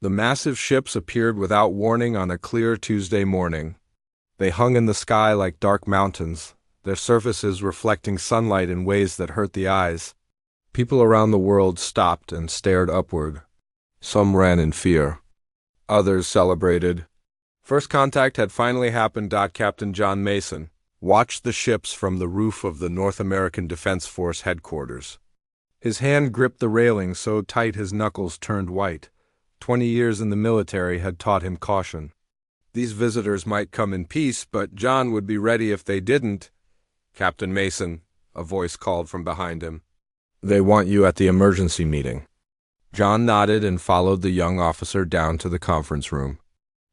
The massive ships appeared without warning on a clear Tuesday morning. They hung in the sky like dark mountains, their surfaces reflecting sunlight in ways that hurt the eyes. People around the world stopped and stared upward. Some ran in fear. Others celebrated. First contact had finally happened. Captain John Mason watched the ships from the roof of the North American Defense Force headquarters. His hand gripped the railing so tight his knuckles turned white. 20 years in the military had taught him caution. These visitors might come in peace, but John would be ready if they didn't. "Captain Mason," a voice called from behind him. "They want you at the emergency meeting." John nodded and followed the young officer down to the conference room.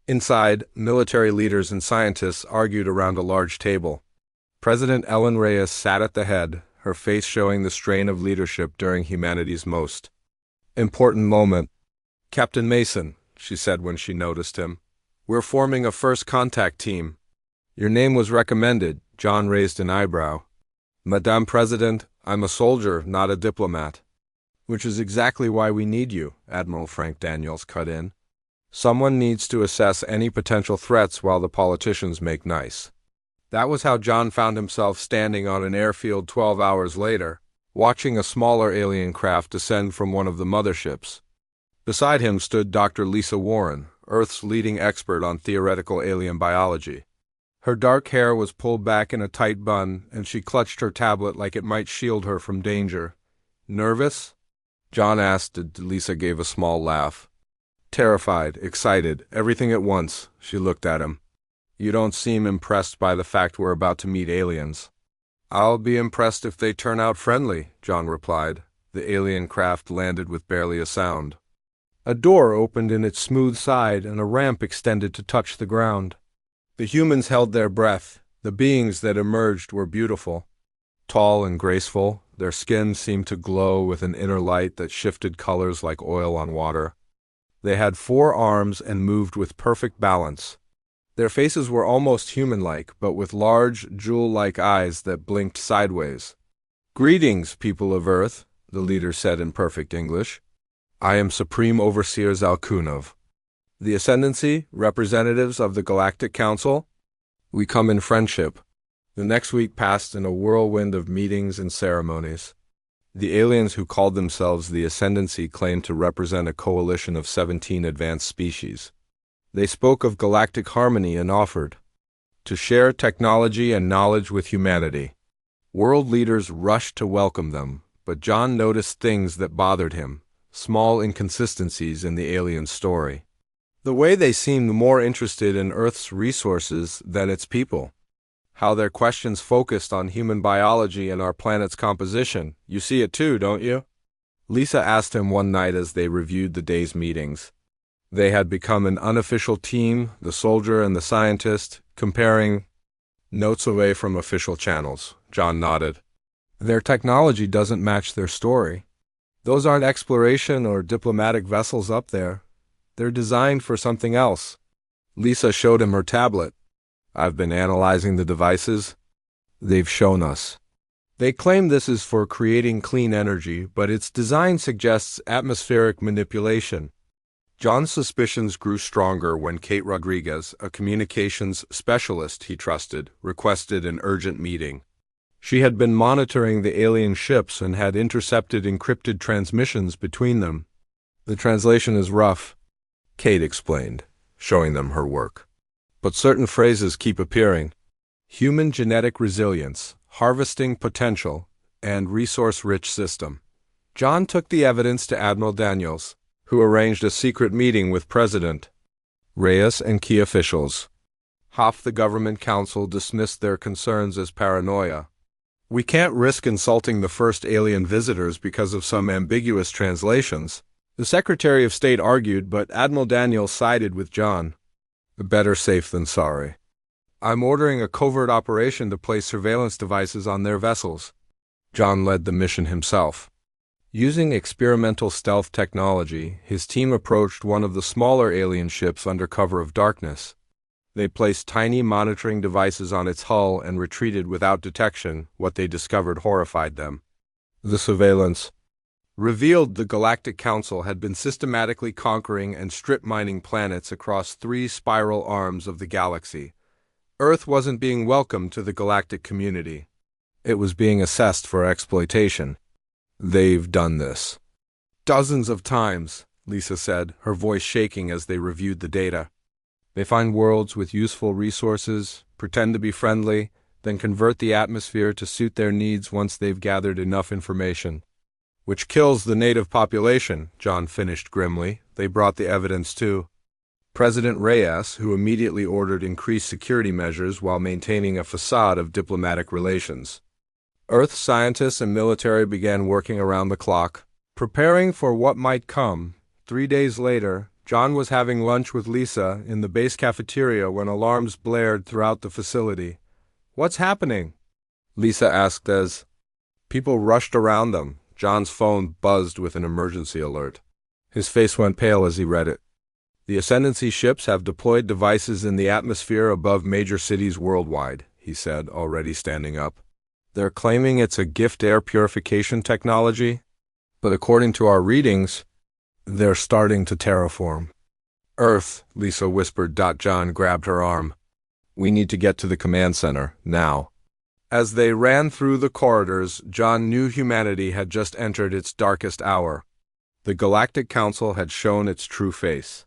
Inside, military leaders and scientists argued around a large table. President Ellen Reyes sat at the head, her face showing the strain of leadership during humanity's most important moment. "Captain Mason," she said when she noticed him, "we're forming a first contact team. Your name was recommended." John raised an eyebrow. "Madame President, I'm a soldier, not a diplomat." "Which is exactly why we need you," Admiral Frank Daniels cut in. "Someone needs to assess any potential threats while the politicians make nice." That was how John found himself standing on an airfield 12 hours later, watching a smaller alien craft descend from one of the motherships. Beside him stood Dr. Lisa Warren, Earth's leading expert on theoretical alien biology. Her dark hair was pulled back in a tight bun, and she clutched her tablet like it might shield her from danger. "Nervous?" John asked, and Lisa gave a small laugh. "Terrified, excited, everything at once." She looked at him. "You don't seem impressed by the fact we're about to meet aliens." "I'll be impressed if they turn out friendly," John replied. The alien craft landed with barely a sound. A door opened in its smooth side, and a ramp extended to touch the ground. The humans held their breath. The beings that emerged were beautiful. Tall and graceful, their skin seemed to glow with an inner light that shifted colors like oil on water. They had 4 arms and moved with perfect balance. Their faces were almost human-like, but with large, jewel-like eyes that blinked sideways. "Greetings, people of Earth," the leader said in perfect English. "I am Supreme Overseer Zalkunov. The Ascendancy, representatives of the Galactic Council, we come in friendship." The next week passed in a whirlwind of meetings and ceremonies. The aliens who called themselves the Ascendancy claimed to represent a coalition of 17 advanced species. They spoke of galactic harmony and offered to share technology and knowledge with humanity. World leaders rushed to welcome them, but John noticed things that bothered him, small inconsistencies in the alien story. The way they seemed more interested in Earth's resources than its people. How their questions focused on human biology and our planet's composition. "You see it too, don't you?" Lisa asked him one night as they reviewed the day's meetings. They had become an unofficial team, the soldier and the scientist, comparing notes away from official channels. John nodded. "Their technology doesn't match their story. Those aren't exploration or diplomatic vessels up there. They're designed for something else." Lisa showed him her tablet. "I've been analyzing the devices. They've shown us. They claim this is for creating clean energy, but its design suggests atmospheric manipulation." John's suspicions grew stronger when Kate Rodriguez, a communications specialist he trusted, requested an urgent meeting. She had been monitoring the alien ships and had intercepted encrypted transmissions between them. "The translation is rough," Kate explained, showing them her work. "But certain phrases keep appearing. Human genetic resilience, harvesting potential, and resource-rich system." John took the evidence to Admiral Daniels, who arranged a secret meeting with President Reyes and key officials. Half the government council dismissed their concerns as paranoia. "We can't risk insulting the first alien visitors because of some ambiguous translations," the Secretary of State argued, but Admiral Daniels sided with John. "Better safe than sorry. I'm ordering a covert operation to place surveillance devices on their vessels." John led the mission himself. Using experimental stealth technology, his team approached one of the smaller alien ships under cover of darkness. They placed tiny monitoring devices on its hull and retreated without detection. What they discovered horrified them. The surveillance revealed the Galactic Council had been systematically conquering and strip mining planets across 3 spiral arms of the galaxy. Earth wasn't being welcomed to the galactic community. It was being assessed for exploitation. They've done this dozens of times, Lisa said, her voice shaking as they reviewed the data. They find worlds with useful resources, pretend to be friendly, then convert the atmosphere to suit their needs once they've gathered enough information. Which kills the native population, John finished grimly. They brought the evidence too. President Reyes, who immediately ordered increased security measures while maintaining a facade of diplomatic relations. Earth scientists and military began working around the clock, preparing for what might come. 3 days later, John was having lunch with Lisa in the base cafeteria when alarms blared throughout the facility. "What's happening?" Lisa asked as people rushed around them. John's phone buzzed with an emergency alert. His face went pale as he read it. "The Ascendancy ships have deployed devices in the atmosphere above major cities worldwide," he said, already standing up. "They're claiming it's a gift air purification technology, but according to our readings, they're starting to terraform." "Earth," Lisa whispered. John grabbed her arm. "We need to get to the command center, now." As they ran through the corridors, John knew humanity had just entered its darkest hour. The Galactic Council had shown its true face.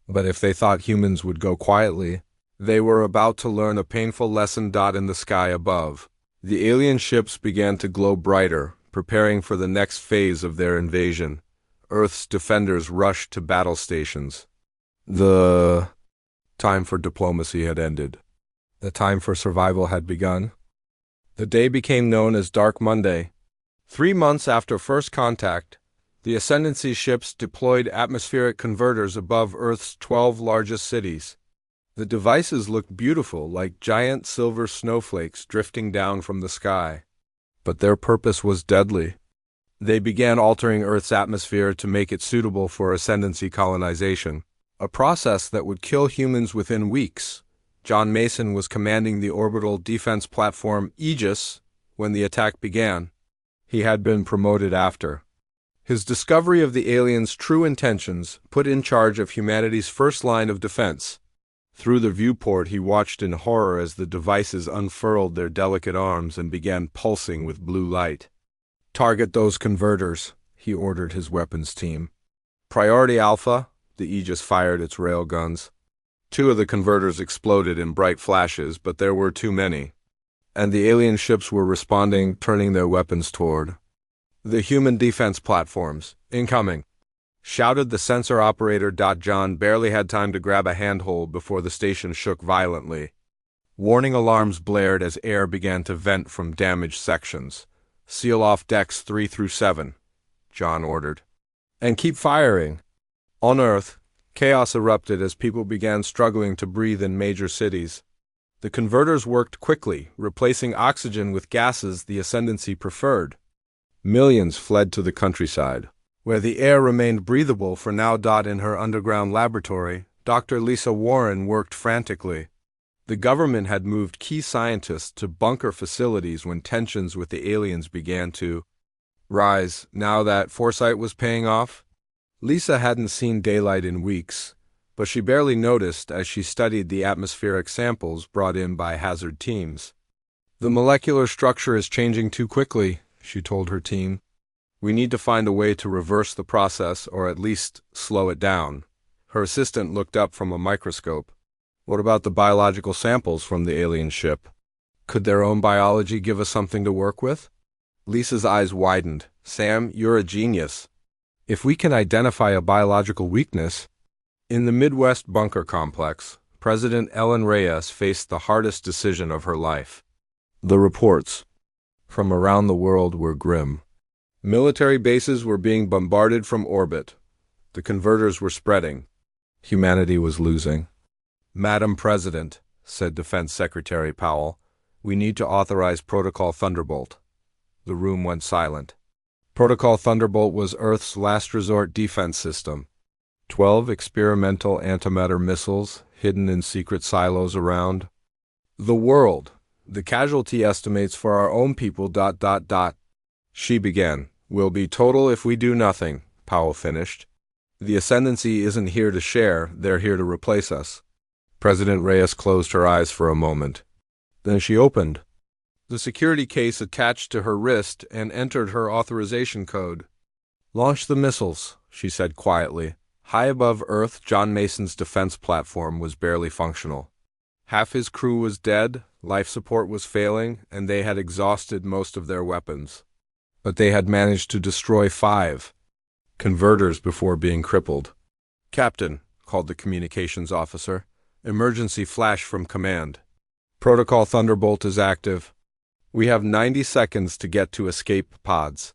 But if they thought humans would go quietly, they were about to learn a painful lesson. In the sky above, the alien ships began to glow brighter, preparing for the next phase of their invasion. Earth's defenders rushed to battle stations. The time for diplomacy had ended. The time for survival had begun. The day became known as Dark Monday. 3 months after first contact, the Ascendancy ships deployed atmospheric converters above Earth's 12 largest cities. The devices looked beautiful, like giant silver snowflakes drifting down from the sky. But their purpose was deadly. They began altering Earth's atmosphere to make it suitable for Ascendancy colonization, a process that would kill humans within weeks. John Mason was commanding the orbital defense platform Aegis when the attack began. He had been promoted after. His discovery of the aliens' true intentions put in charge of humanity's first line of defense. Through the viewport, he watched in horror as the devices unfurled their delicate arms and began pulsing with blue light. "Target those converters," he ordered his weapons team. "Priority Alpha," the Aegis fired its railguns. 2 of the converters exploded in bright flashes, but there were too many, and the alien ships were responding, turning their weapons toward the human defense platforms. "Incoming," shouted the sensor operator. John barely had time to grab a handhold before the station shook violently. Warning alarms blared as air began to vent from damaged sections. "Seal off decks 3 through 7, John ordered. "And keep firing." On Earth, chaos erupted as people began struggling to breathe in major cities. The converters worked quickly, replacing oxygen with gases the Ascendancy preferred. Millions fled to the countryside, where the air remained breathable for now. In her underground laboratory, Dr. Lisa Warren worked frantically. The government had moved key scientists to bunker facilities when tensions with the aliens began to rise. Now that foresight was paying off, Lisa hadn't seen daylight in weeks, but she barely noticed as she studied the atmospheric samples brought in by hazard teams. "The molecular structure is changing too quickly," she told her team. "We need to find a way to reverse the process or at least slow it down." Her assistant looked up from a microscope. "What about the biological samples from the alien ship? Could their own biology give us something to work with?" Lisa's eyes widened. "Sam, you're a genius. If we can identify a biological weakness..." In the Midwest bunker complex, President Ellen Reyes faced the hardest decision of her life. The reports from around the world were grim. Military bases were being bombarded from orbit. The converters were spreading. Humanity was losing. "Madam President," said Defense Secretary Powell, "we need to authorize Protocol Thunderbolt." The room went silent. Protocol Thunderbolt was Earth's last resort defense system. 12 experimental antimatter missiles hidden in secret silos around the world. "The casualty estimates for our own people... She began. Will be total if we do nothing, Powell finished. The Ascendancy isn't here to share, they're here to replace us. President Reyes closed her eyes for a moment. Then she opened the security case attached to her wrist and entered her authorization code. Launch the missiles, she said quietly. High above Earth, John Mason's defense platform was barely functional. Half his crew was dead, life support was failing, and they had exhausted most of their weapons. But they had managed to destroy 5 converters before being crippled. Captain, called the communications officer. Emergency flash from command. Protocol Thunderbolt is active. We have 90 seconds to get to escape pods.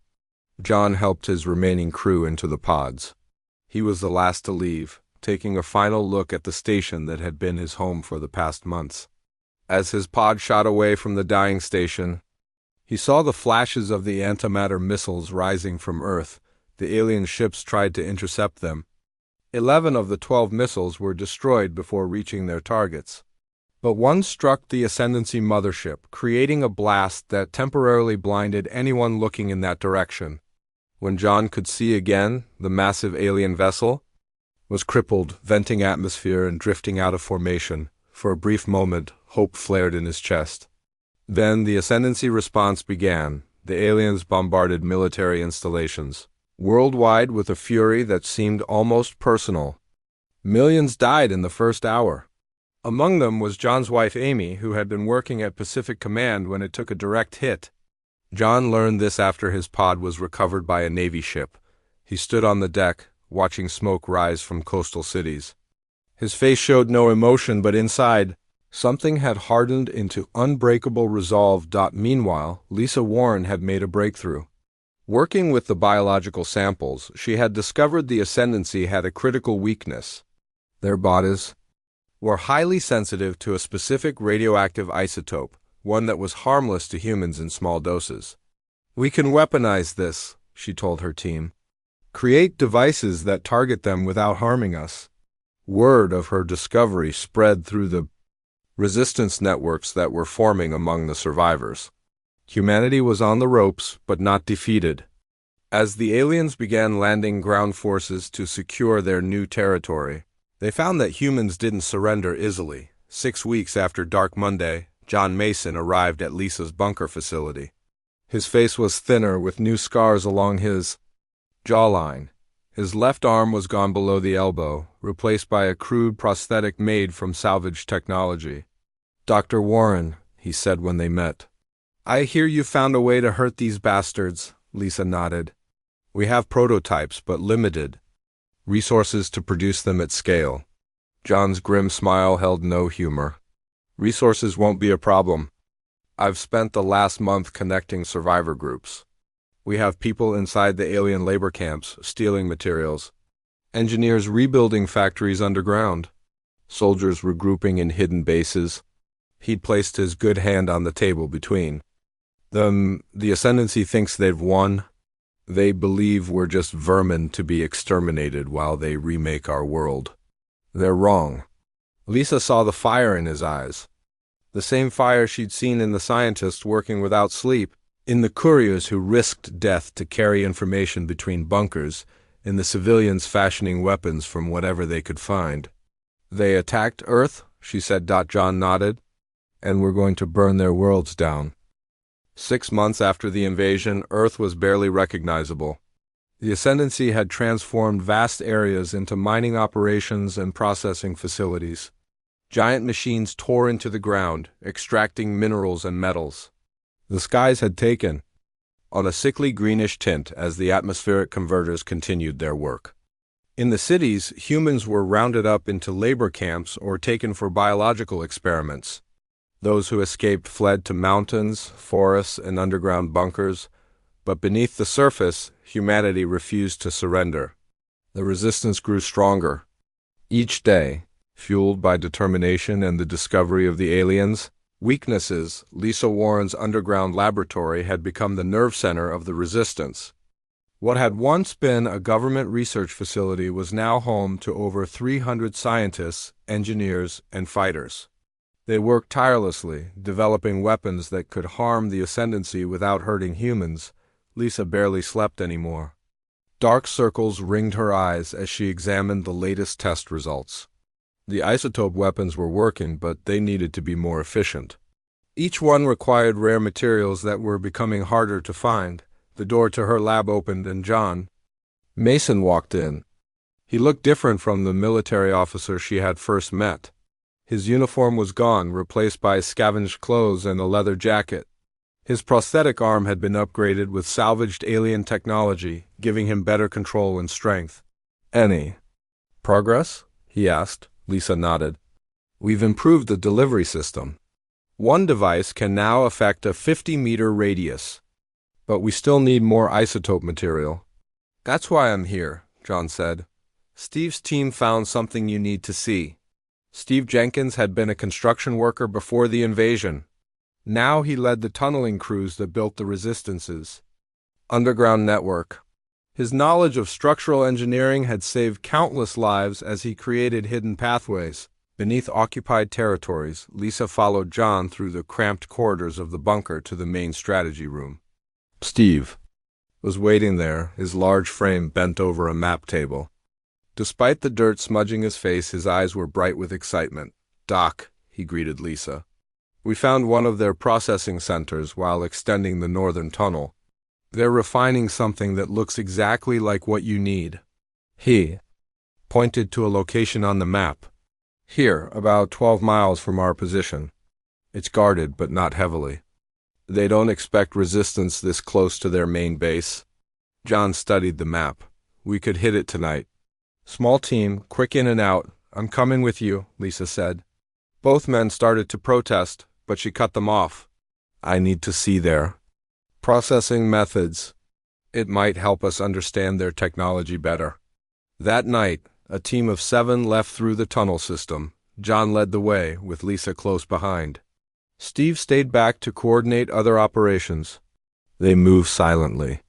John helped his remaining crew into the pods. He was the last to leave, taking a final look at the station that had been his home for the past months. As his pod shot away from the dying station, he saw the flashes of the antimatter missiles rising from Earth. The alien ships tried to intercept them. 11 of the 12 missiles were destroyed before reaching their targets. But one struck the Ascendancy mothership, creating a blast that temporarily blinded anyone looking in that direction. When John could see again, the massive alien vessel was crippled, venting atmosphere and drifting out of formation. For a brief moment, hope flared in his chest. Then the Ascendancy response began. The aliens bombarded military installations worldwide with a fury that seemed almost personal. Millions died in the first hour. Among them was John's wife Amy, who had been working at Pacific Command when it took a direct hit. John learned this after his pod was recovered by a Navy ship. He stood on the deck, watching smoke rise from coastal cities. His face showed no emotion, but inside, something had hardened into unbreakable resolve. Meanwhile, Lisa Warren had made a breakthrough. Working with the biological samples, she had discovered the Ascendancy had a critical weakness. Their bodies were highly sensitive to a specific radioactive isotope, one that was harmless to humans in small doses. We can weaponize this, she told her team. Create devices that target them without harming us. Word of her discovery spread through the resistance networks that were forming among the survivors. Humanity was on the ropes, but not defeated. As the aliens began landing ground forces to secure their new territory, they found that humans didn't surrender easily. 6 weeks after Dark Monday, John Mason arrived at Lisa's bunker facility. His face was thinner, with new scars along his jawline. His left arm was gone below the elbow, replaced by a crude prosthetic made from salvaged technology. "Dr. Warren," he said when they met. "I hear you found a way to hurt these bastards," Lisa nodded. "We have prototypes, but limited resources to produce them at scale." John's grim smile held no humor. "Resources won't be a problem. I've spent the last month connecting survivor groups. We have people inside the alien labor camps, stealing materials, engineers rebuilding factories underground, soldiers regrouping in hidden bases." He'd placed his good hand on the table between. The Ascendancy thinks they've won. They believe we're just vermin to be exterminated while they remake our world. They're wrong. Lisa saw the fire in his eyes. The same fire she'd seen in the scientists working without sleep, in the couriers who risked death to carry information between bunkers, in the civilians fashioning weapons from whatever they could find. "They attacked Earth," she said. John nodded. "And we're going to burn their worlds down." 6 months after the invasion, Earth was barely recognizable. The Ascendancy had transformed vast areas into mining operations and processing facilities. Giant machines tore into the ground, extracting minerals and metals. The skies had taken on a sickly greenish tint as the atmospheric converters continued their work. In the cities, humans were rounded up into labor camps or taken for biological experiments. Those who escaped fled to mountains, forests, and underground bunkers, but beneath the surface, humanity refused to surrender. The resistance grew stronger. Each day, fueled by determination and the discovery of the aliens' weaknesses, Lisa Warren's underground laboratory had become the nerve center of the resistance. What had once been a government research facility was now home to over 300 scientists, engineers, and fighters. They worked tirelessly, developing weapons that could harm the Ascendancy without hurting humans, Lisa barely slept anymore. Dark circles ringed her eyes as she examined the latest test results. The isotope weapons were working, but they needed to be more efficient. Each one required rare materials that were becoming harder to find. The door to her lab opened and John Mason walked in. He looked different from the military officer she had first met. His uniform was gone, replaced by scavenged clothes and a leather jacket. His prosthetic arm had been upgraded with salvaged alien technology, giving him better control and strength. "Any progress?" he asked. Lisa nodded. "We've improved the delivery system. One device can now affect a 50-meter radius. But we still need more isotope material." "That's why I'm here," John said. "Steve's team found something you need to see." Steve Jenkins had been a construction worker before the invasion. Now he led the tunneling crews that built the resistance's underground network. His knowledge of structural engineering had saved countless lives as he created hidden pathways beneath occupied territories. Lisa followed John through the cramped corridors of the bunker to the main strategy room. Steve was waiting there, his large frame bent over a map table. Despite the dirt smudging his face, his eyes were bright with excitement. "Doc," he greeted Lisa. "We found one of their processing centers while extending the northern tunnel. They're refining something that looks exactly like what you need." He pointed to a location on the map. "Here, about 12 miles from our position. It's guarded, but not heavily. They don't expect resistance this close to their main base." John studied the map. "We could hit it tonight. Small team, quick in and out. I'm coming with you," Lisa said. Both men started to protest, but she cut them off. "I need to see their processing methods. It might help us understand their technology better." That night, a team of 7 left through the tunnel system. John led the way, with Lisa close behind. Steve stayed back to coordinate other operations. They moved silently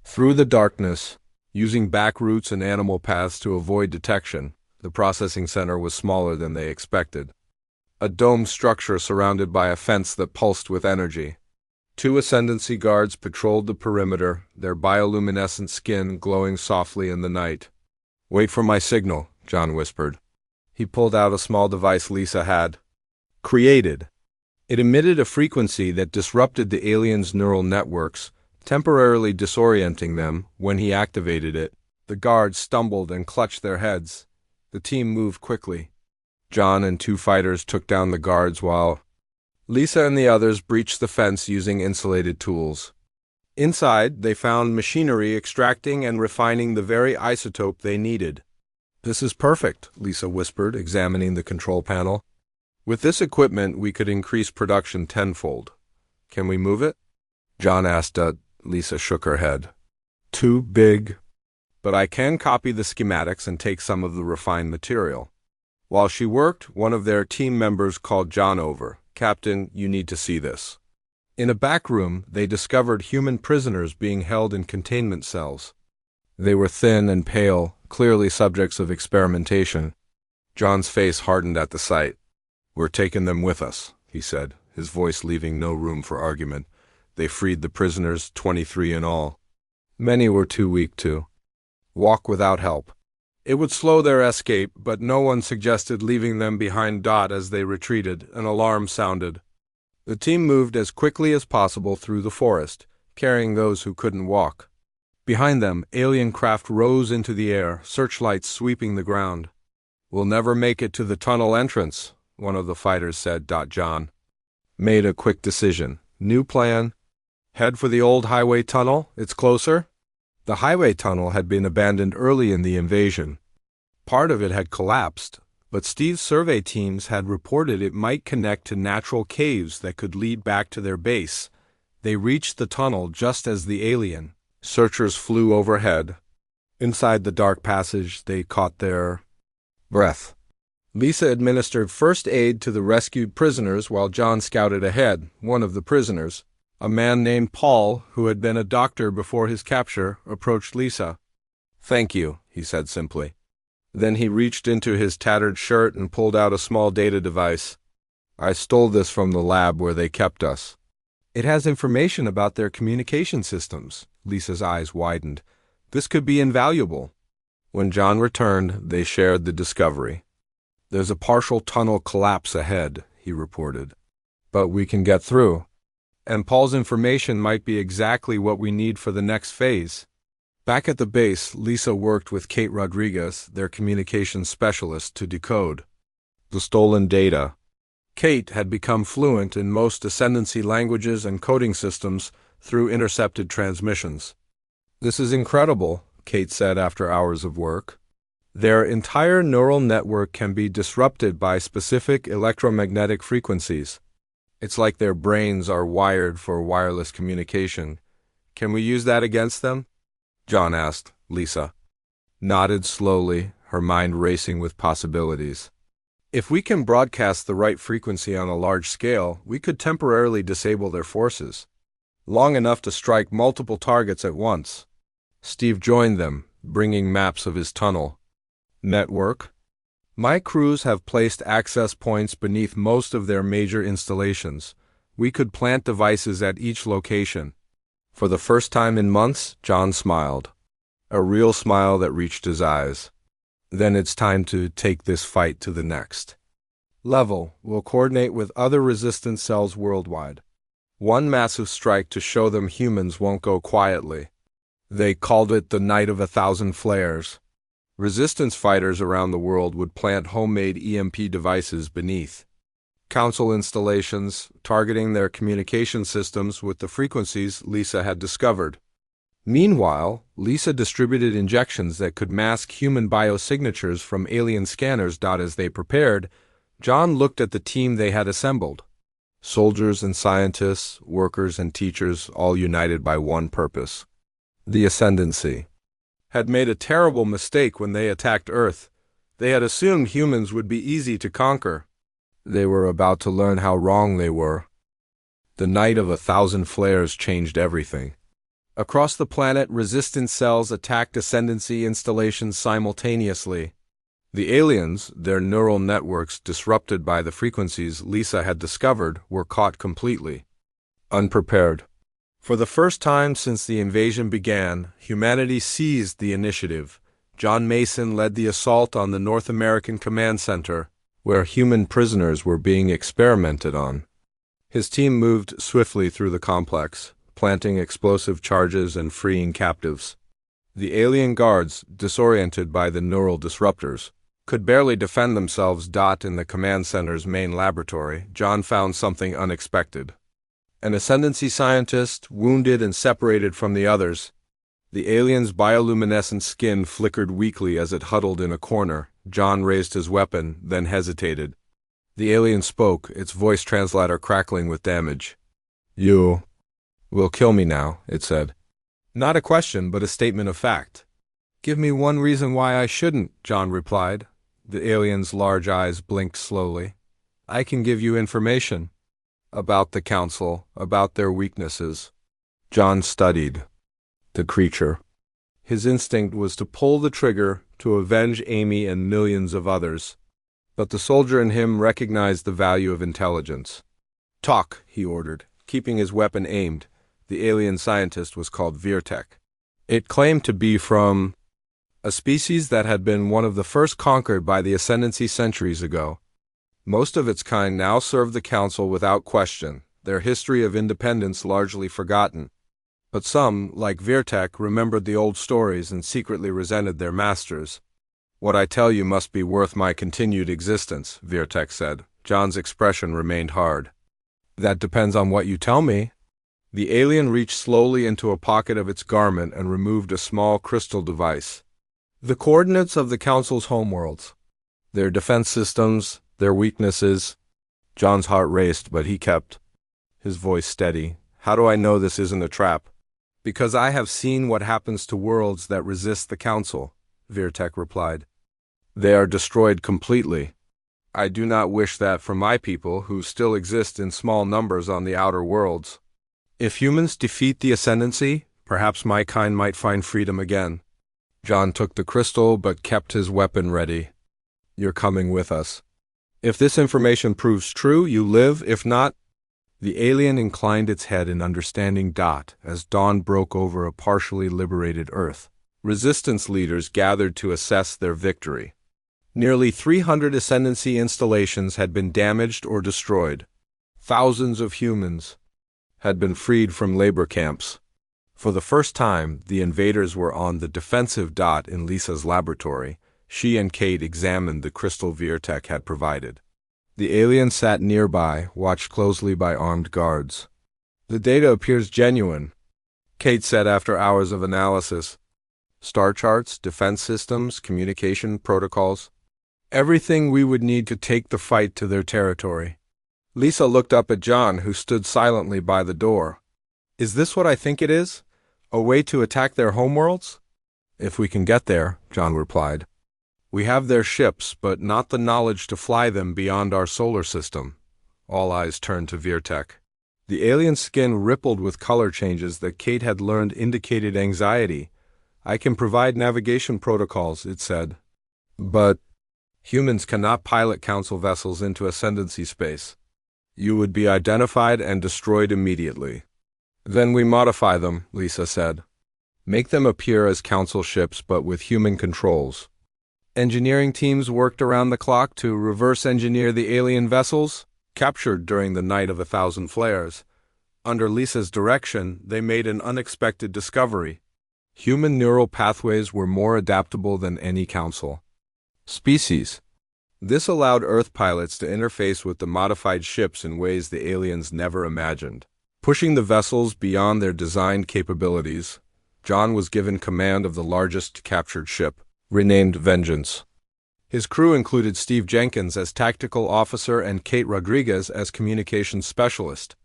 through the darkness, using back routes and animal paths to avoid detection. The processing center was smaller than they expected. A domed structure surrounded by a fence that pulsed with energy. 2 Ascendancy guards patrolled the perimeter, their bioluminescent skin glowing softly in the night. "Wait for my signal," John whispered. He pulled out a small device Lisa had created. It emitted a frequency that disrupted the aliens' neural networks, temporarily disorienting them. When he activated it, the guards stumbled and clutched their heads. The team moved quickly. John and 2 fighters took down the guards while Lisa and the others breached the fence using insulated tools. Inside, they found machinery extracting and refining the very isotope they needed. "This is perfect," Lisa whispered, examining the control panel. "With this equipment, we could increase production tenfold. Can we move it?" John asked. Lisa shook her head. "Too big. But I can copy the schematics and take some of the refined material." While she worked, one of their team members called John over. "Captain, you need to see this." In a back room, they discovered human prisoners being held in containment cells. They were thin and pale, clearly subjects of experimentation. John's face hardened at the sight. "We're taking them with us," he said, his voice leaving no room for argument. They freed the prisoners, 23 in all. Many were too weak to walk without help. It would slow their escape, but no one suggested leaving them behind. As they retreated, an alarm sounded. The team moved as quickly as possible through the forest, carrying those who couldn't walk. Behind them, alien craft rose into the air, searchlights sweeping the ground. "We'll never make it to the tunnel entrance," one of the fighters said. John made a quick decision. "New plan. Head for the old highway tunnel. It's closer." The highway tunnel had been abandoned early in the invasion. Part of it had collapsed, but Steve's survey teams had reported it might connect to natural caves that could lead back to their base. They reached the tunnel just as the alien searchers flew overhead. Inside the dark passage, they caught their breath. Lisa administered first aid to the rescued prisoners while John scouted ahead. One of the prisoners, a man named Paul, who had been a doctor before his capture, approached Lisa. "Thank you," he said simply. Then he reached into his tattered shirt and pulled out a small data device. "I stole this from the lab where they kept us. It has information about their communication systems. Lisa's eyes widened. This could be invaluable. When John returned, they shared the discovery. There's a partial tunnel collapse ahead, he reported. But we can get through. And Paul's information might be exactly what we need for the next phase. Back at the base, Lisa worked with Kate Rodriguez, their communications specialist, to decode the stolen data. Kate had become fluent in most Ascendancy languages and coding systems through intercepted transmissions. This is incredible, Kate said after hours of work. Their entire neural network can be disrupted by specific electromagnetic frequencies. It's like their brains are wired for wireless communication. Can we use that against them? John asked. Lisa nodded slowly, her mind racing with possibilities. If we can broadcast the right frequency on a large scale, we could temporarily disable their forces, long enough to strike multiple targets at once. Steve joined them, bringing maps of his tunnel network. My crews have placed access points beneath most of their major installations. We could plant devices at each location. For the first time in months, John smiled. A real smile that reached his eyes. Then it's time to take this fight to the next level. We'll coordinate with other resistance cells worldwide. One massive strike to show them humans won't go quietly. They called it the Night of 1,000 Flares. Resistance fighters around the world would plant homemade EMP devices beneath Council installations, targeting their communication systems with the frequencies Lisa had discovered. Meanwhile, Lisa distributed injections that could mask human biosignatures from alien scanners. As they prepared, John looked at the team they had assembled. Soldiers and scientists, workers and teachers, all united by one purpose. The Ascendancy had made a terrible mistake when they attacked Earth. They had assumed humans would be easy to conquer. They were about to learn how wrong they were. The Night of 1,000 Flares changed everything. Across the planet, resistance cells attacked Ascendancy installations simultaneously. The aliens, their neural networks disrupted by the frequencies Lisa had discovered, were caught completely unprepared. For the first time since the invasion began, humanity seized the initiative. John Mason led the assault on the North American Command Center, where human prisoners were being experimented on. His team moved swiftly through the complex, planting explosive charges and freeing captives. The alien guards, disoriented by the neural disruptors, could barely defend themselves. In the command center's main laboratory, John found something unexpected. An Ascendancy scientist, wounded and separated from the others. The alien's bioluminescent skin flickered weakly as it huddled in a corner. John raised his weapon, then hesitated. The alien spoke, its voice translator crackling with damage. "You will kill me now," it said. Not a question, but a statement of fact. "Give me one reason why I shouldn't," John replied. The alien's large eyes blinked slowly. "I can give you information. About the Council, about their weaknesses." John studied the creature. His instinct was to pull the trigger to avenge Amy and millions of others. But the soldier in him recognized the value of intelligence. "Talk," he ordered, keeping his weapon aimed. The alien scientist was called Virtek. It claimed to be from a species that had been one of the first conquered by the Ascendancy centuries ago. Most of its kind now served the Council without question, their history of independence largely forgotten. But some, like Virtek, remembered the old stories and secretly resented their masters. "What I tell you must be worth my continued existence," Virtek said. John's expression remained hard. "That depends on what you tell me." The alien reached slowly into a pocket of its garment and removed a small crystal device. "The coordinates of the Council's homeworlds. Their defense systems, their weaknesses." John's heart raced, but he kept his voice steady. "How do I know this isn't a trap?" "Because I have seen what happens to worlds that resist the Council," Virtek replied. "They are destroyed completely. I do not wish that for my people, who still exist in small numbers on the outer worlds. If humans defeat the Ascendancy, perhaps my kind might find freedom again." John took the crystal but kept his weapon ready. "You're coming with us. If this information proves true, you live. If not, The alien inclined its head in understanding. As dawn broke over a partially liberated Earth, resistance leaders gathered to assess their victory. Nearly 300 Ascendancy installations had been damaged or destroyed. Thousands of humans had been freed from labor camps. For the first time, the invaders were on the defensive. In Lisa's laboratory, she and Kate examined the crystal Virtek had provided. The alien sat nearby, watched closely by armed guards. "The data appears genuine," Kate said after hours of analysis. "Star charts, defense systems, communication protocols. Everything we would need to take the fight to their territory." Lisa looked up at John, who stood silently by the door. "Is this what I think it is? A way to attack their homeworlds?" "If we can get there," John replied. "We have their ships, but not the knowledge to fly them beyond our solar system." All eyes turned to Virtek. The alien's skin rippled with color changes that Kate had learned indicated anxiety. "I can provide navigation protocols," it said. "But humans cannot pilot Council vessels into Ascendancy space. You would be identified and destroyed immediately." "Then we modify them," Lisa said. "Make them appear as Council ships but with human controls." Engineering teams worked around the clock to reverse engineer the alien vessels, captured during the Night of 1,000 Flares. Under Lisa's direction, they made an unexpected discovery. Human neural pathways were more adaptable than any Council species. This allowed Earth pilots to interface with the modified ships in ways the aliens never imagined. Pushing the vessels beyond their designed capabilities, John was given command of the largest captured ship, renamed Vengeance. His crew included Steve Jenkins as tactical officer and Kate Rodriguez as communications specialist.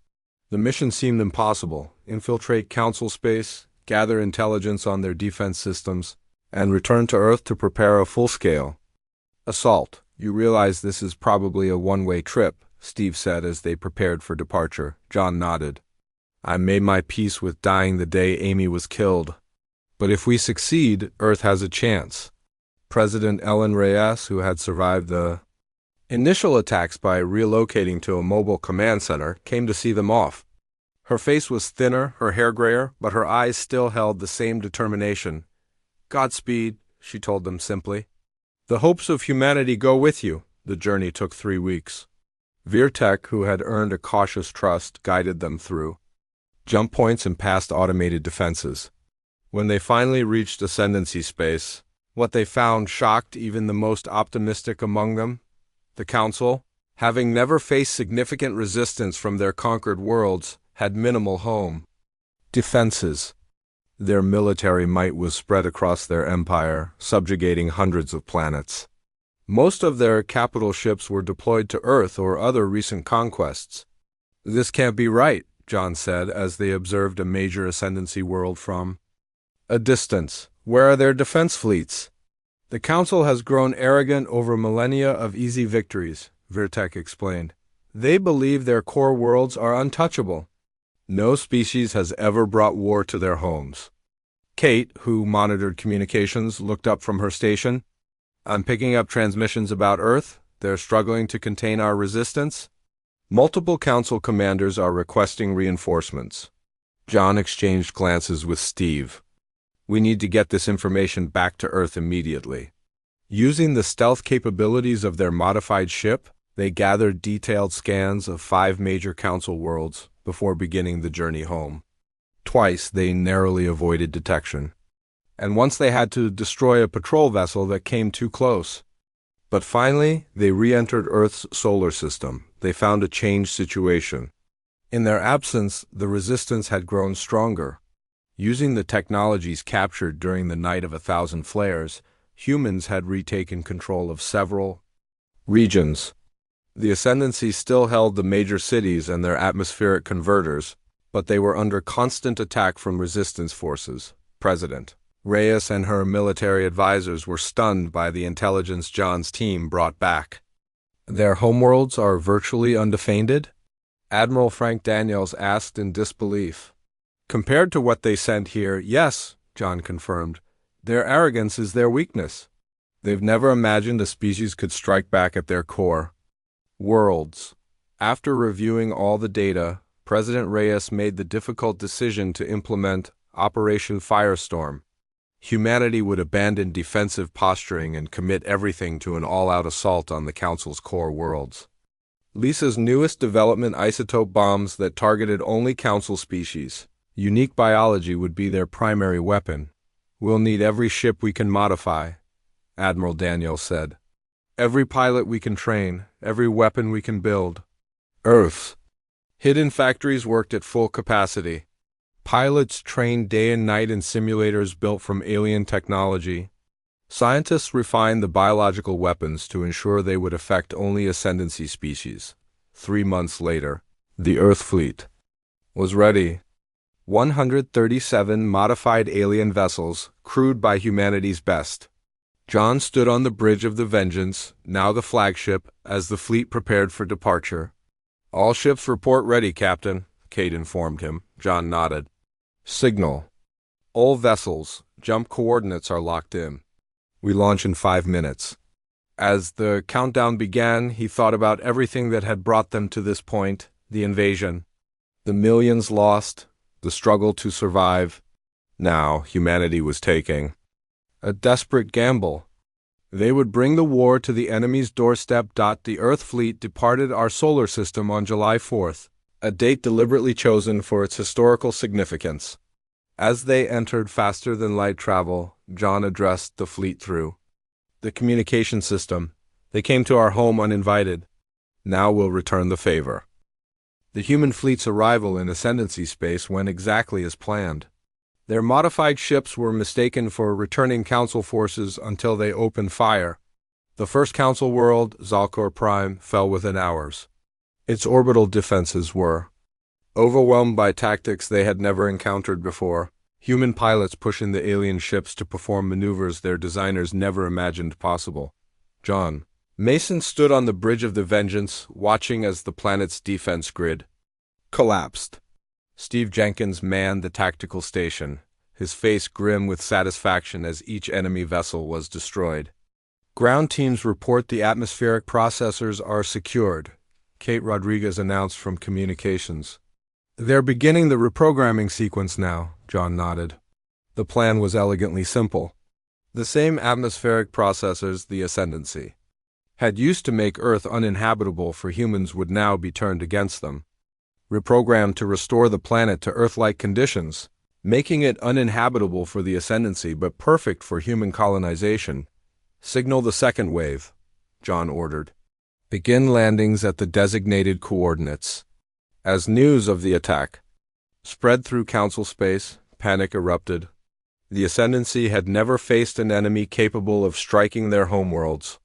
The mission seemed impossible: infiltrate Council space, gather intelligence on their defense systems, and return to Earth to prepare a full-scale assault. "You realize this is probably a one-way trip," Steve said as they prepared for departure. John nodded. "I made my peace with dying the day Amy was killed. But if we succeed, Earth has a chance." President Ellen Reyes, who had survived the initial attacks by relocating to a mobile command center, came to see them off. Her face was thinner, her hair grayer, but her eyes still held the same determination. "Godspeed," she told them simply. "The hopes of humanity go with you." The journey took 3 weeks. Virtek, who had earned a cautious trust, guided them through jump points and past automated defenses. When they finally reached Ascendancy space, what they found shocked even the most optimistic among them. The Council, having never faced significant resistance from their conquered worlds, had minimal home defenses. Their military might was spread across their empire, subjugating hundreds of planets. Most of their capital ships were deployed to Earth or other recent conquests. "This can't be right," John said as they observed a major Ascendancy world from a distance. "Where are their defense fleets?" "The Council has grown arrogant over millennia of easy victories," Virtek explained. "They believe their core worlds are untouchable. No species has ever brought war to their homes." Kate, who monitored communications, looked up from her station. "I'm picking up transmissions about Earth. They're struggling to contain our resistance. Multiple Council commanders are requesting reinforcements." John exchanged glances with Steve. "We need to get this information back to Earth immediately." Using the stealth capabilities of their modified ship, they gathered detailed scans of 5 major Council worlds before beginning the journey home. Twice they narrowly avoided detection, and once they had to destroy a patrol vessel that came too close. But finally, they re-entered Earth's solar system. They found a changed situation. In their absence, the resistance had grown stronger. Using the technologies captured during the Night of 1,000 Flares, humans had retaken control of several regions. The Ascendancy still held the major cities and their atmospheric converters, but they were under constant attack from resistance forces. President Reyes and her military advisors were stunned by the intelligence John's team brought back. "Their homeworlds are virtually undefended?" Admiral Frank Daniels asked in disbelief. "Compared to what they sent here, yes," John confirmed. "Their arrogance is their weakness. They've never imagined a species could strike back at their core worlds." After reviewing all the data, President Reyes made the difficult decision to implement Operation Firestorm. Humanity would abandon defensive posturing and commit everything to an all-out assault on the Council's core worlds. Lisa's newest development, isotope bombs that targeted only Council species. Unique biology would be their primary weapon. We'll need every ship we can modify, Admiral Daniel said. Every pilot we can train, every weapon we can build. Earth's hidden factories worked at full capacity. Pilots trained day and night in simulators built from alien technology. Scientists refined the biological weapons to ensure they would affect only ascendancy species. 3 months later, the Earth fleet was ready. 137 modified alien vessels, crewed by humanity's best. John stood on the bridge of the Vengeance, now the flagship, as the fleet prepared for departure. All ships report ready, Captain, Kate informed him. John nodded. Signal. All vessels, jump coordinates are locked in. We launch in 5 minutes. As the countdown began, he thought about everything that had brought them to this point, the invasion, the millions lost, the struggle to survive. Now, humanity was taking a desperate gamble. They would bring the war to the enemy's doorstep. The Earth fleet departed our solar system on July 4th, a date deliberately chosen for its historical significance. As they entered faster-than-light travel, John addressed the fleet through the communication system. They came to our home uninvited. Now we'll return the favor. The human fleet's arrival in Ascendancy space went exactly as planned. Their modified ships were mistaken for returning Council forces until they opened fire. The first Council world, Zalcor Prime, fell within hours. Its orbital defenses were overwhelmed by tactics they had never encountered before, human pilots pushing the alien ships to perform maneuvers their designers never imagined possible. John Mason stood on the bridge of the Vengeance, watching as the planet's defense grid collapsed. Steve Jenkins manned the tactical station, his face grim with satisfaction as each enemy vessel was destroyed. Ground teams report the atmospheric processors are secured, Kate Rodriguez announced from communications. They're beginning the reprogramming sequence now, John nodded. The plan was elegantly simple. The same atmospheric processors the Ascendancy had used to make Earth uninhabitable for humans would now be turned against them. Reprogrammed to restore the planet to Earth-like conditions, making it uninhabitable for the Ascendancy but perfect for human colonization. Signal the second wave, John ordered. Begin landings at the designated coordinates. As news of the attack spread through Council space, panic erupted. The Ascendancy had never faced an enemy capable of striking their homeworlds.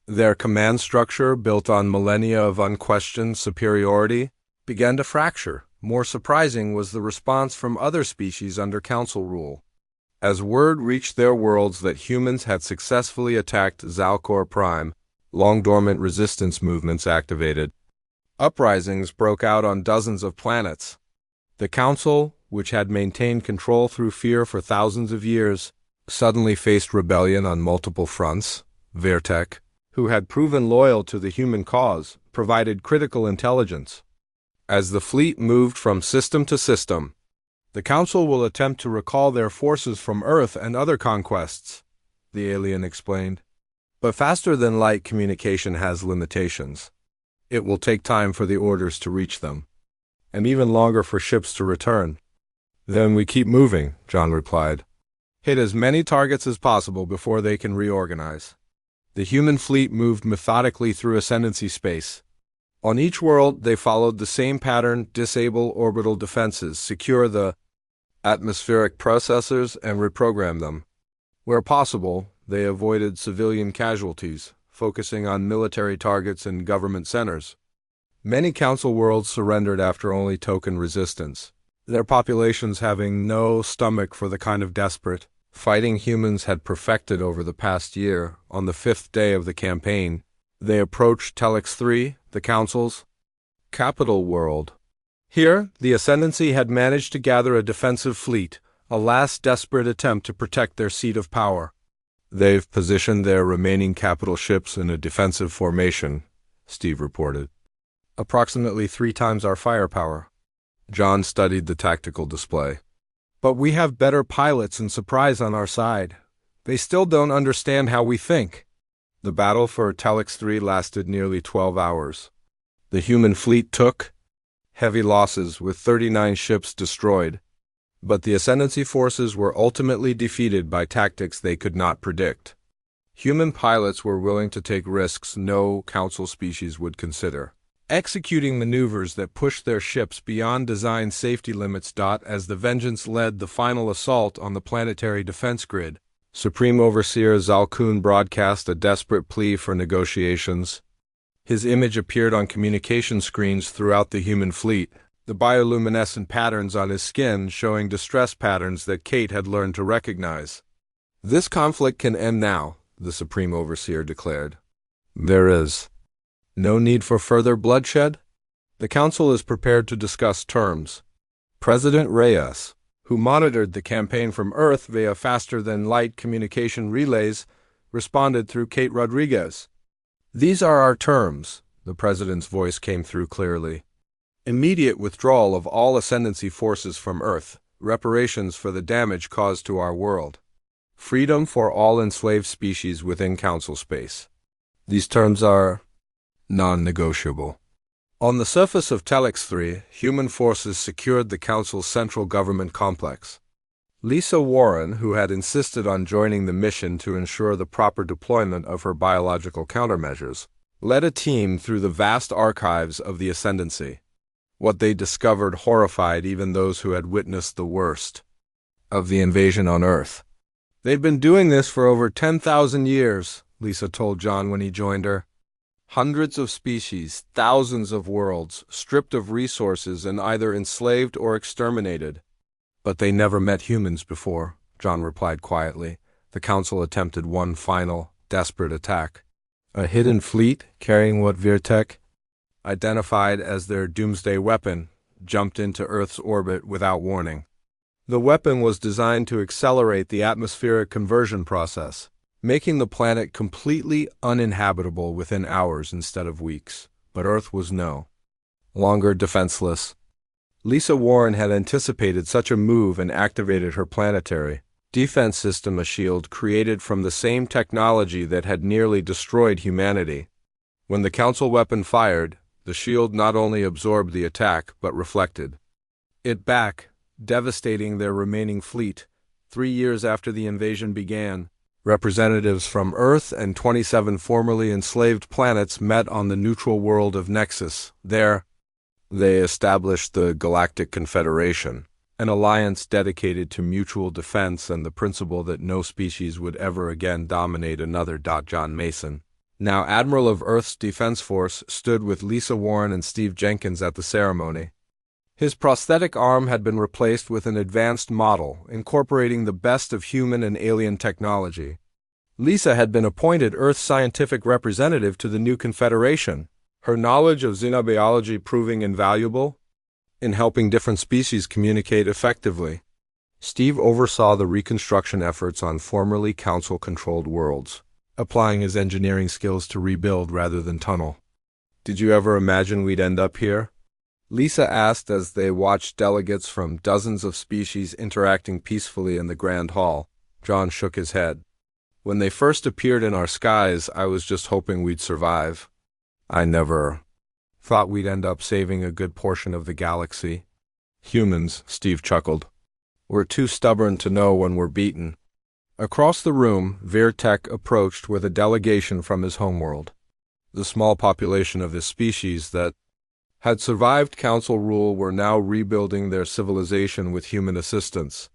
Their command structure, built on millennia of unquestioned superiority, began to fracture. More surprising was the response from other species under Council rule. As word reached their worlds that humans had successfully attacked Zalcor Prime, long-dormant resistance movements activated. Uprisings broke out on dozens of planets. The Council, which had maintained control through fear for thousands of years, suddenly faced rebellion on multiple fronts. Vertec, who had proven loyal to the human cause, provided critical intelligence. As the fleet moved from system to system, the Council will attempt to recall their forces from Earth and other conquests, the alien explained. But faster-than-light communication has limitations. It will take time for the orders to reach them, and even longer for ships to return. Then we keep moving, John replied. Hit as many targets as possible before they can reorganize. The human fleet moved methodically through Ascendancy space. On each world, they followed the same pattern: disable orbital defenses, secure the atmospheric processors, and reprogram them. Where possible, they avoided civilian casualties, focusing on military targets and government centers. Many Council worlds surrendered after only token resistance, their populations having no stomach for the kind of desperate fighting humans had perfected over the past year. On the 5th day of the campaign, they approached Telex 3, the Council's capital world. Here, the Ascendancy had managed to gather a defensive fleet, a last desperate attempt to protect their seat of power. They've positioned their remaining capital ships in a defensive formation, Steve reported. Approximately 3 times our firepower. John studied the tactical display. But we have better pilots and surprise on our side. They still don't understand how we think. The battle for Telex 3 lasted nearly 12 hours. The human fleet took heavy losses, with 39 ships destroyed. But the Ascendancy forces were ultimately defeated by tactics they could not predict. Human pilots were willing to take risks no Council species would consider, executing maneuvers that pushed their ships beyond design safety limits. As the Vengeance led the final assault on the planetary defense grid, Supreme Overseer Zalkun broadcast a desperate plea for negotiations. His image appeared on communication screens throughout the human fleet, the bioluminescent patterns on his skin showing distress patterns that Kate had learned to recognize. "This conflict can end now," the Supreme Overseer declared. "There is no need for further bloodshed. The Council is prepared to discuss terms." President Reyes, who monitored the campaign from Earth via faster-than-light communication relays, responded through Kate Rodriguez. "These are our terms," the President's voice came through clearly. "Immediate withdrawal of all Ascendancy forces from Earth, reparations for the damage caused to our world. Freedom for all enslaved species within Council space. These terms are non-negotiable." On the surface of Telex 3, human forces secured the Council's central government complex. Lisa Warren, who had insisted on joining the mission to ensure the proper deployment of her biological countermeasures, led a team through the vast archives of the Ascendancy. What they discovered horrified even those who had witnessed the worst of the invasion on Earth. "They've been doing this for over 10,000 years, Lisa told John when he joined her. "Hundreds of species, thousands of worlds, stripped of resources and either enslaved or exterminated." "But they never met humans before," John replied quietly. The Council attempted one final, desperate attack. A hidden fleet, carrying what Virtek identified as their doomsday weapon, jumped into Earth's orbit without warning. The weapon was designed to accelerate the atmospheric conversion process, making the planet completely uninhabitable within hours instead of weeks. But Earth was no longer defenseless. Lisa Warren had anticipated such a move and activated her planetary defense system, a shield created from the same technology that had nearly destroyed humanity. When the Council weapon fired, the shield not only absorbed the attack but reflected it back, devastating their remaining fleet. 3 years after the invasion began, representatives from Earth and 27 formerly enslaved planets met on the neutral world of Nexus. There, they established the Galactic Confederation, an alliance dedicated to mutual defense and the principle that no species would ever again dominate another. John Mason, now Admiral of Earth's Defense Force, stood with Lisa Warren and Steve Jenkins at the ceremony. His prosthetic arm had been replaced with an advanced model, incorporating the best of human and alien technology. Lisa had been appointed Earth's scientific representative to the new Confederation, her knowledge of xenobiology proving invaluable in helping different species communicate effectively. Steve oversaw the reconstruction efforts on formerly Council-controlled worlds, applying his engineering skills to rebuild rather than tunnel. "Did you ever imagine we'd end up here?" Lisa asked as they watched delegates from dozens of species interacting peacefully in the Grand Hall. John shook his head. "When they first appeared in our skies, I was just hoping we'd survive. I never thought we'd end up saving a good portion of the galaxy." "Humans," Steve chuckled. "We're too stubborn to know when we're beaten." Across the room, Virtek approached with a delegation from his homeworld. The small population of his species that had survived Council rule were now rebuilding their civilization with human assistance.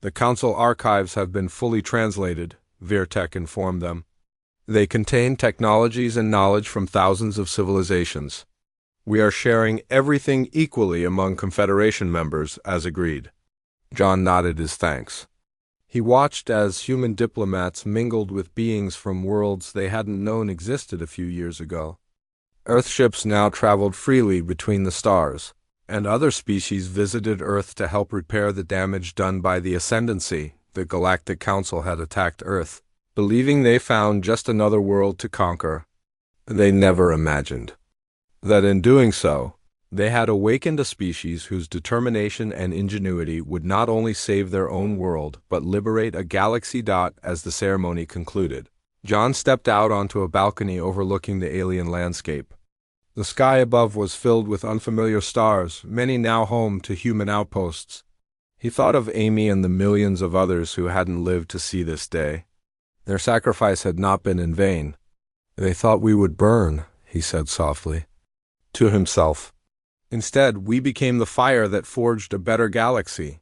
"The Council archives have been fully translated," Virtek informed them. "They contain technologies and knowledge from thousands of civilizations. We are sharing everything equally among Confederation members, as agreed." John nodded his thanks. He watched as human diplomats mingled with beings from worlds they hadn't known existed a few years ago. Earthships now traveled freely between the stars, and other species visited Earth to help repair the damage done by the Ascendancy. The Galactic Council had attacked Earth, believing they found just another world to conquer. They never imagined that in doing so, They had awakened a species whose determination and ingenuity would not only save their own world, but liberate a galaxy. As the ceremony concluded, John stepped out onto a balcony overlooking the alien landscape. The sky above was filled with unfamiliar stars, many now home to human outposts. He thought of Amy and the millions of others who hadn't lived to see this day. Their sacrifice had not been in vain. They thought we would burn, he said softly to himself. Instead, we became the fire that forged a better galaxy.